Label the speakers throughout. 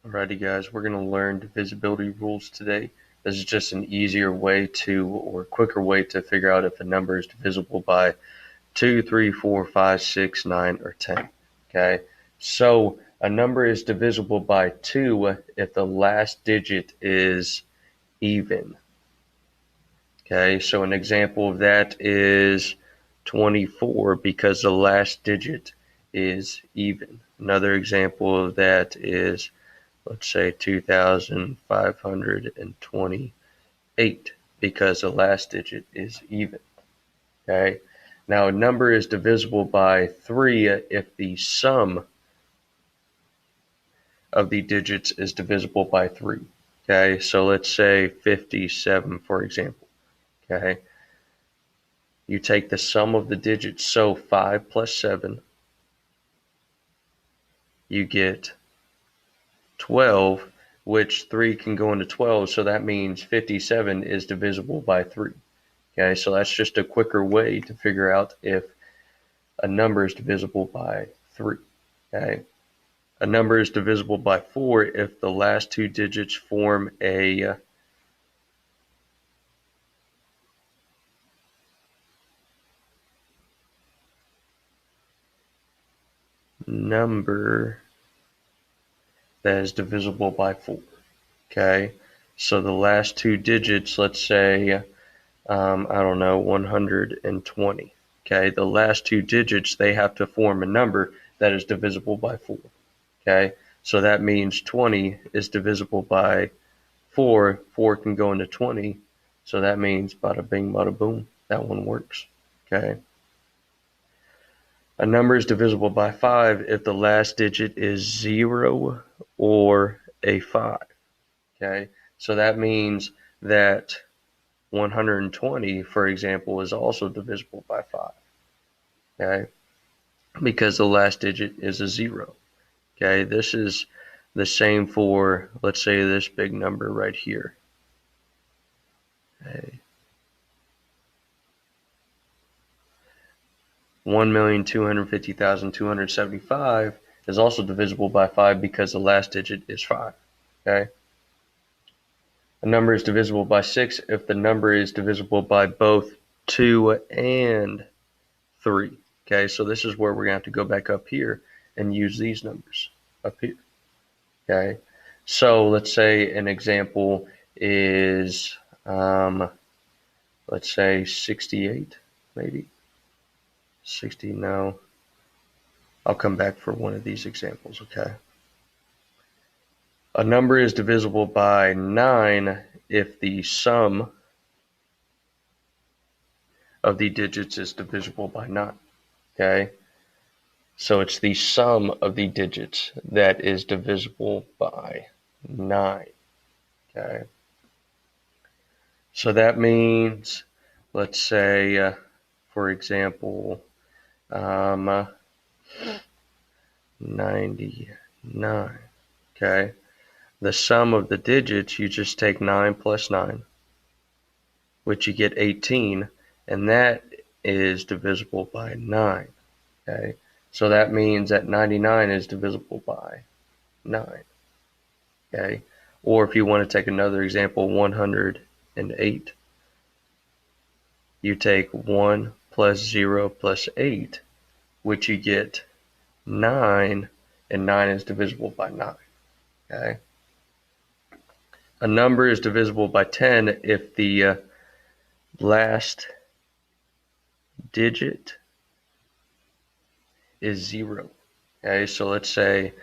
Speaker 1: Alrighty guys, we're going to learn divisibility rules today. This is just an easier way or quicker way to figure out if a number is divisible by 2, 3, 4, 5, 6, 9, or 10. Okay, so a number is divisible by 2 if the last digit is even. Okay, so an example of that is 24 because the last digit is even. Another example of that is, let's say, 2,528 because the last digit is even. Okay. Now a number is divisible by 3 if the sum of the digits is divisible by 3. Okay. So let's say 57, for example. Okay. You take the sum of the digits. So 5 plus 7, you get 12, which 3 can go into 12. So that means 57 is divisible by 3. Okay, so that's just a quicker way to figure out if a number is divisible by 3. Okay, a number is divisible by 4 if the last two digits form a number that is divisible by 4. Okay, so the last two digits, let's say, I don't know, 120. Okay, the last two digits, they have to form a number that is divisible by 4. Okay, so that means 20 is divisible by 4. 4 can go into 20, so that means bada bing, bada boom. That one works. Okay. A number is divisible by 5 if the last digit is 0 or a 5. Okay, so that means that 120, for example, is also divisible by 5. Okay, because the last digit is a 0. Okay, this is the same for, let's say, this big number right here. Okay. 1,250,275 is also divisible by 5 because the last digit is 5. Okay. A number is divisible by 6 if the number is divisible by both 2 and 3. Okay, so this is where we're going to have to go back up here and use these numbers up here. Okay, so let's say an example is, let's say 68, maybe. 60, no. I'll come back for one of these examples, okay? A number is divisible by 9 if the sum of the digits is divisible by 9, okay? So it's the sum of the digits that is divisible by 9, okay? So that means, let's say, for example, 99, okay? The sum of the digits, you just take 9 plus 9, which you get 18, and that is divisible by 9, okay? So that means that 99 is divisible by 9, okay? Or if you want to take another example, 108, you take 1 plus 0 plus 8, which you get 9, and 9 is divisible by 9, okay? A number is divisible by 10 if the last digit is 0. Okay, so let's say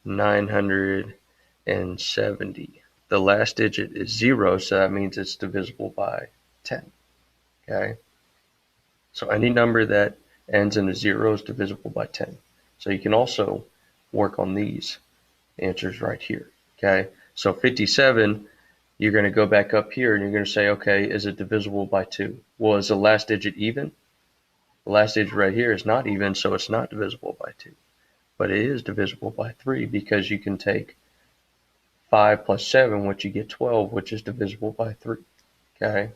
Speaker 1: 970. The last digit is 0, so that means it's divisible by 10. Okay, so any number that ends in a 0 is divisible by 10. So you can also work on these answers right here. Okay, so 57, you're going to go back up here and you're going to say, okay, is it divisible by 2? Well, is the last digit even? The last digit right here is not even, so it's not divisible by 2. But it is divisible by 3 because you can take 5 plus 7, which you get 12, which is divisible by 3. Okay,